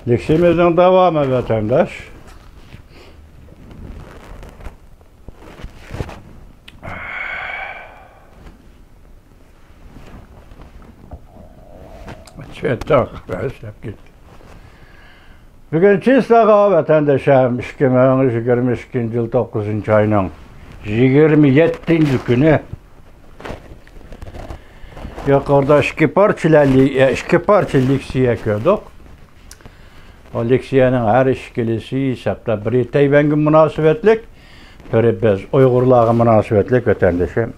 Leksimizin devamı vatandaş. Bugün Çislağa vatandaşım 2022 yıl 9. ayının 27. günü yukarıda iki parça leksiye gördük. O leksiyenin her işkilisi hesapta biri Tayvan'a münasebetlik, biri biz Uygurlar'a münasebetlik vatandaşım.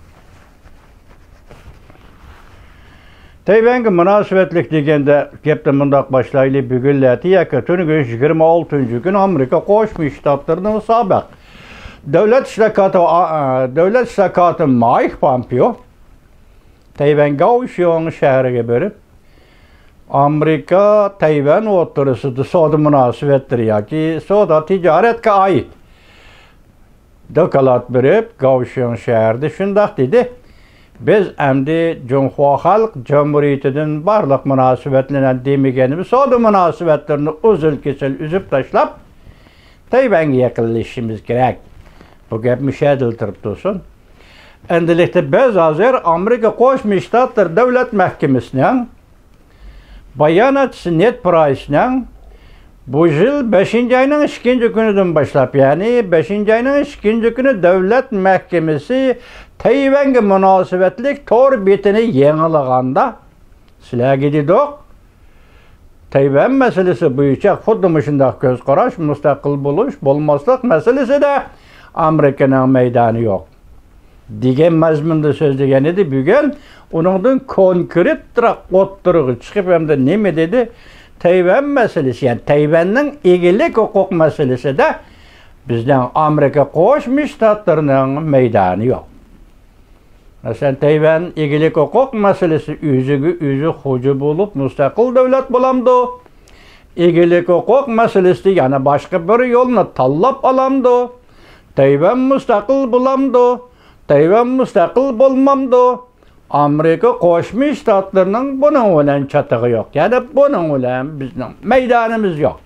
Tayvan'a münasebetlik degende gepte mundaq başlayılı bugünleti yaka tünü gün 26. gün Amerika Qo'shma Shtatlarının sabaq Devlet İştirakatı Mike Pompeo Tayvan Kaohsiung şehriga berip Amerika Tayvan o'rtasida savdo munosabatlari yoki savdo tijoratga oid dokalat berip Kaohsiung shahrida shundaq dedi. Biz endi Cumhuriyet Halk Cumhuriyeti'nin barliq munosabatlarini demaganimiz savdo munosabatlarini uzil-kesil üzüp tashlab Tayvanga yaqinlashishimiz kerak. Bu gap müşahidiltirib tursin. Endilikda biz hozir Amerika Qo'shma Shtatlar Davlat Mahkamasining bayonotchisi Ned Price'ning bu yil 5. ayning 2. kunidan boshlab, ya'ni 5. ayning 2. kuni Davlat Mahkamasi Tayvan'a münasebetlik tor betini yengilaganda sizlarga dedik. Tayvan meselesi bo'yicha xuddi shunday ko'z qarash, mustaqil bo'lish, bo'lmaslik meselesida Amerikaning maydoni yo'q degan mazmunda so'zlagan edi. Bugun uningdan konkretroq o'ttirig'i chiqib hamda nima dedi? Tayvan meselesi, yani Tayvanning egilik huquq meselesida bizning Amerika Qo'shma Shtatlarining maydoni yo'q. Mesela Tayvan egilik huquq meselesi özü hoca bulup müstakil devlet bulamdı. Egilik huquq meselesi yani başka bir yolunu tallap alamdı. Tayvan müstakil bulamdı. Tayvan müstakil bulmamdı. Amerika Qo'shma Shtatlarının bunun bilan çatığı yok. Yani bunun bilan bizning meydanımız yok.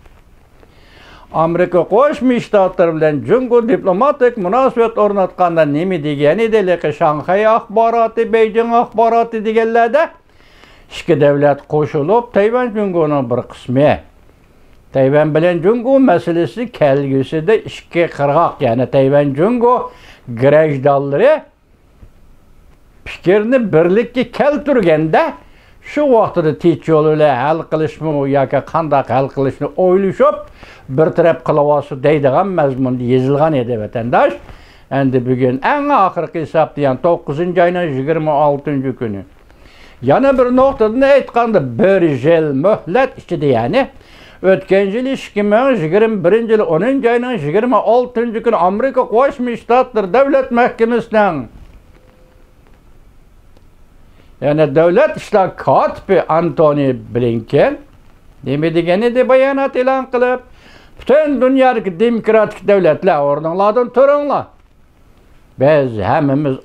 Amerika Qo'shma Shtatlar bilan Jungo diplomatik munosabat o'rnatganda nima degani edi? Lekin Shanxay axboroti, Beijing axboroti deganlarda ikki davlat qo'shilib Tayvan Jungoning bir qismi. Tayvan bilan Jungo masalasi kelgusida ikki qirg'oq, ya'ni Tayvan Jungo grajdonlari fikrni birlikka keltirganda shu vaqtida tinch yo'l bilan hal qilishmi yoki qanday hal qilishni o'ylashib bir taraf qilyapsiz deydigan mazmunda yozilgan edi vatandosh. Endi bugun eng oxirgi hisobda, ya'ni 9. ayning 26. kuni. Yana bir nuqtadan aytganda bir yil muhlat ichida, ya'ni o'tgan yil 2021 yil 10. ayning 26. kuni Amerika Qo'shma Shtatlar Davlat Mahkamasining yani Devlet İşler Katibi Antony Blinken nima degan edi bayonot e'lon qilib, bütün dünyadagi demokratik davlatlar o'rninglardan turinglar. Biz hammamiz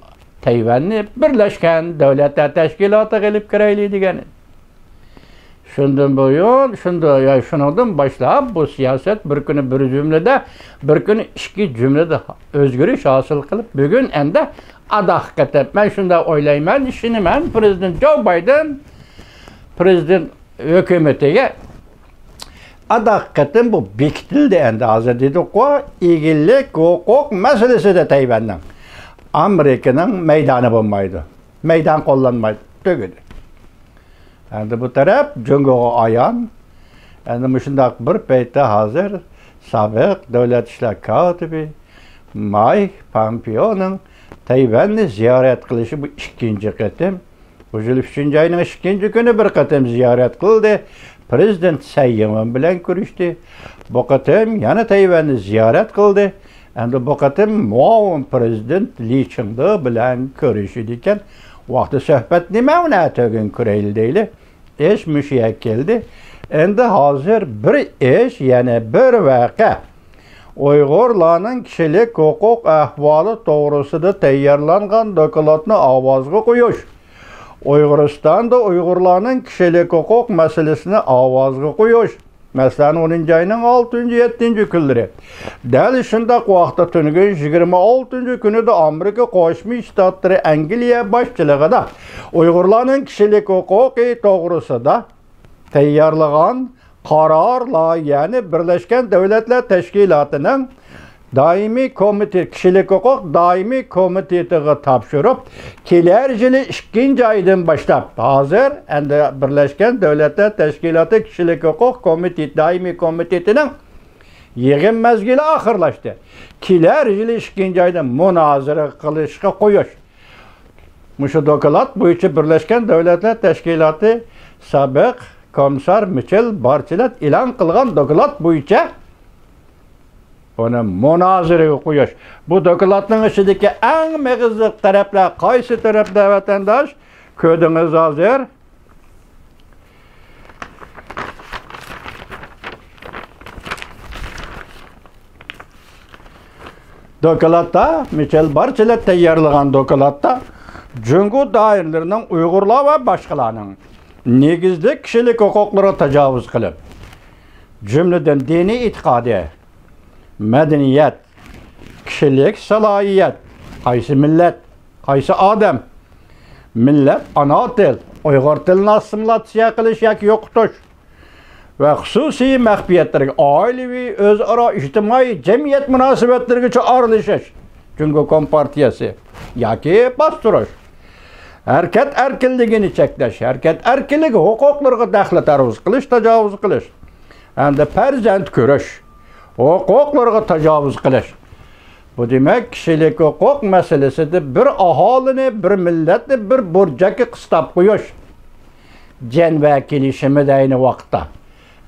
Tayvanni Birlashgan Davlatlar Tashkilotiga qilib kiraylik degan edi. Shundan buyon, shundan boshlab bu siyoset bir kuni bir jumlada, bir kuni ikki jumlada o'zgarish hosil qilib, bugun endi adaqqa ben shunda o'ylayman, ishonaman, Prezident Joe Biden prezident hukumatiga adaqqa bu bekitildi endi hozir dedik-ku, egilik huquq masalasida Tayvanning Amerikaning maydoni bo'lmaydi. Maydon qo'llanmaydi, tugadi. Endi bu taraf Jungoga ayon. Endi shundaq bir paytda hozir sobiq davlat ishlar kotibi Mike Pompeoning Tayvanni ziyorat qilishi bu ikkinchi qatim. Bu yil 3. ayning 2. kuni bir qatim ziyorat qildi. Prezident Tsai Ing-wen bilan ko'rishdi. Bu qatim yana Tayvanni ziyorat qildi. Endi bu qatim muavin prezident Li Chingde bilan ko'rishdi ekan. Vaqti suhbat nima bilan tug'in ko'raylik deyli. Ish mushiya keldi. Endi hozir bir ish, yana bir voqea. Uyg'urlarning kishilik huquq ahvoli to'g'risida tayyorlangan dokladni ovozga qo'yish. Uyg'uristonda Uyg'urlarning kishilik huquq masalasini ovozga qo'yish. Məsələn, 10-cu ayının 6-cı, 7-ci günləri. Dəl şundaq vaxtda tünügün 26-cı günü də Amerika Qoşmuş Ştatları Angliya başçılığında Uyğurların kişilik hüquqi doğrusunda tayyorlagan qararla, yəni Birləşmiş Dövlətlər Təşkilatının Daimi Komiteti, Kişilik Hüquq Daimi Komitetiga tapşırıp, keler yılı 2-ci aydan başlap, hazır Birleşmiş Devletler Teşkilatı Kişilik Hüquq Komiteti, Daimi Komiteti'nin yığın mezgili ahırlaştı. Keler yılı 2-ci aydan münazara kılışqa koyuş. Muşu dokulat bu için Birleşmiş Devletler Teşkilatı Sabık Komiser Michel Bachelet ilan kılgan dokulat bu için ona münazara koyuş. Bu dokulatın içindeki en mağızlık taraflar, kaysi tarafta vatandaş, köydünüz hazır. Dokulatta, Michel Bachelet tayyorlagan dokulatta, Cungu dairlerinin Uygurlar ve başkalarının negizli kişilik hukukları tecavüz kılıp, cümleden dini itikadi, medeniyet, kişilik, salayiyet, qaysı millet, qaysı adam, millet, ana dil, Uyghur dilini assimilasiya qilish yoki yo'qotish ve xususiy mahfiyetlerge, ailevi, özara, ijtimoiy, cemiyet münasebetlerge aralashish, Cungu Kompartiyasi yoki bostirish, hareket erkinligini cheklash, hareket erkinligi huquqlariga daxli tarvuz qilish, tajovuz qilish, hamda farzand ko'rish, hukuklarga tecavüz qilish. Bu demek kişilik hukuk meselesinde bir ahalini, bir milletni, bir burcaki qistab qo'yish. Jan vakilishimi de aynı vaqtda.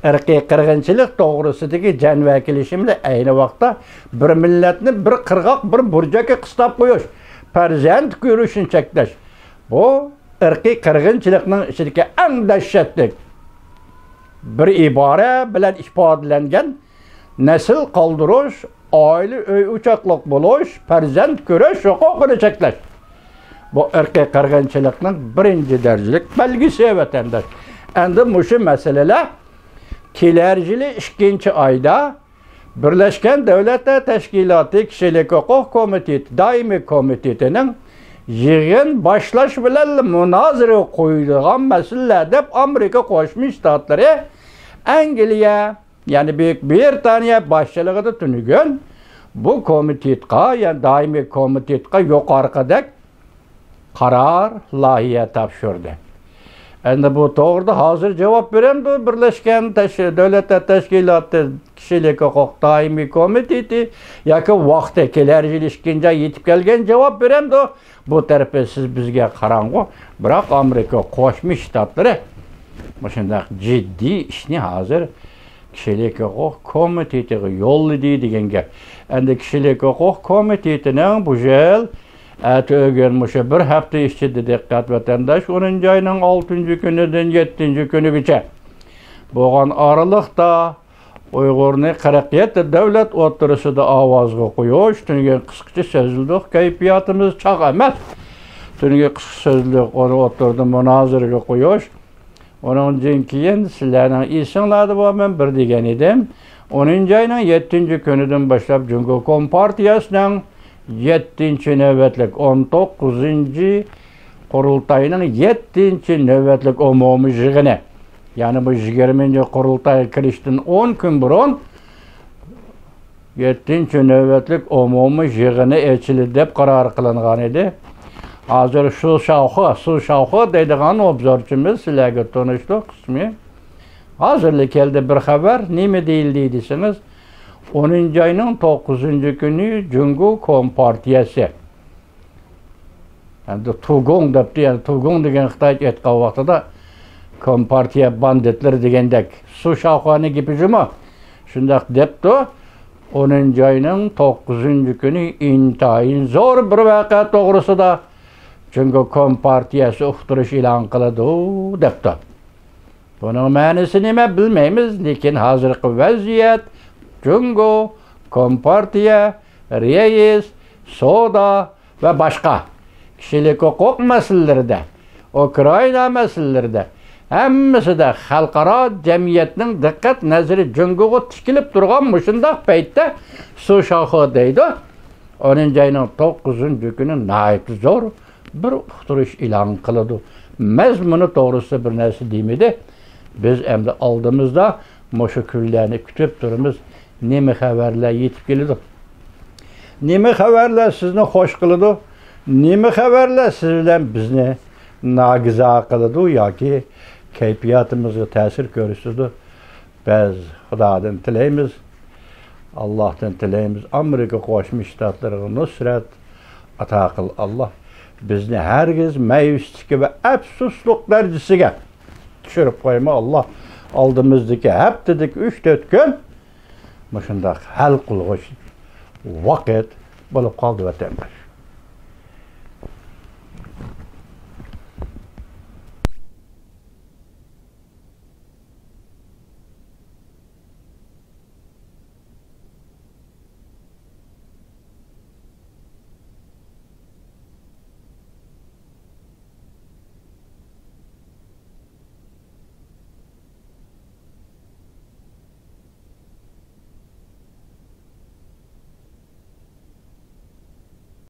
Irqiy qirg'inchilik to'g'risidagi jan vakilishimi de aynı vaqtda bir milletni, bir qirg'oq, bir burcaki qistab qo'yish. Farzand ko'rishini cheklash. Bu irqiy qirg'inchilikning ichidagi eng dahshatli bir ibora bilan ifodalangan nesil kaldırış, aile uçaklık buluş, farzand ko'rish huquqini cheklash. Bu irqiy qirg'inchilikning birinchi darajalik belgisi vatandaş. Endi mushu meseleler kelar yili 2-ci ayda Birleşmiş Devletler Teşkilatı Kişilik Hüquq Komiteti, Daimi Komiteti'nin yığın başlaş bilan münazara qo'yilgan meseleler deb Amerika Qo'shma Shtatları, Angliya, yani Büyük Britaniya başçılığında tünügün bu komitetga, yani daimi komitetga yuqorqidek karar lahiya tapşırdı. Endi bu to'g'rida hazır cevap veren bu Birleşmiş Devletler Teşkilatı Kişilik Hüquq Daimi Komiteti yoki vaqti kelar yil 2-ci ay yetib kelgan cevap veren bu tarafı siz bizga qarang'u. Biroq Amerika Qo'shma Shtatlari shunday jiddiy ishni hazır Kişilik Hüquq Komitetiga yolladı degan gap. Endi Kişilik Hüquq Komitetining bu yil ögönmüşü bir hafta içinde dikkat vatandaş 10-cu ayının 6-cı günüden 7-ci günügacha bo'lgan aralıqda Uyg'urni 47 davlat o'tirisida ovozga qo'yish, tungi qisqacha so'zliq kayfiyatimiz chaq emas. Tungi qisqa so'zliq o'tirdi munozaraga qo'yish. Ondan keyin sizlarning esinglarda men bir degan edim. 10-cu ayının 7-ci günüden başlap Cungu Kompartiyasining 7-ci navbatlik 19-ci qurultayının 7-ci navbatlik umumiy yig'ini. Yani bu 20-ci qurultay kirishdan 10 kun burun 7-ci navbatlik umumiy yig'ini ochildi deb qaror qilingan edi. Hazır şu şavxı deydiğen obzorchimiz sizlarga tanıştı qismi. Hazırlık geldi bir haber, nime deyildi desiniz. 10-cu ayının 9-cu günü Cungu Kompartiyasi. Yani Tugong depti, yani Tugong degen Xitay etqan vaqtida Kompartiya banditleri degandek su şavxani gibi cuma. Shundaq depti. 10-cu ayının 9-cu günü intayin zor bir voqea to'g'risida Cungu Kompartiyasi uqtirish e'lon qiladi depti. Bunun ma'nosini nima bilmaymiz, lekin hozirgi vaziyat Cungu Kompartiya, reis, soda ve başka kişilik hukuk meselelerinde, Ukrayna meselelerinde Hammasida xalqaro jamiyatning diqqat nazari jungoga tikilib turgan mushundaq paytda su shoxi deydi. 10-ayning 9-kuni nayt zo'r bir uqtirish e'lon qiladi. Mazmuni to'g'risida bir narsa demaydi. Biz endi oldimizda mushu kunlarni kutib turamiz. Nima xabarlar yetib keladi? Nima xabarlar sizni xush qiladi? Nima xabarlar siz bilan bizni nagiza qiladi yoki kayfiyatimizga ta'sir ko'rsatadi? Biz Xudodan tilaymiz, Allohdan tilaymiz, Amerika Qo'shma Shtatlariga nusrat ato qil Alloh. Bizni hargiz ma'yuslikka va afsuslik darajasiga tushirib qo'yma Alloh. Oldimizdagi haftadagi 3-4 kun mushundaq hal qilg'ich vaqt bo'lib qoldi vatandosh.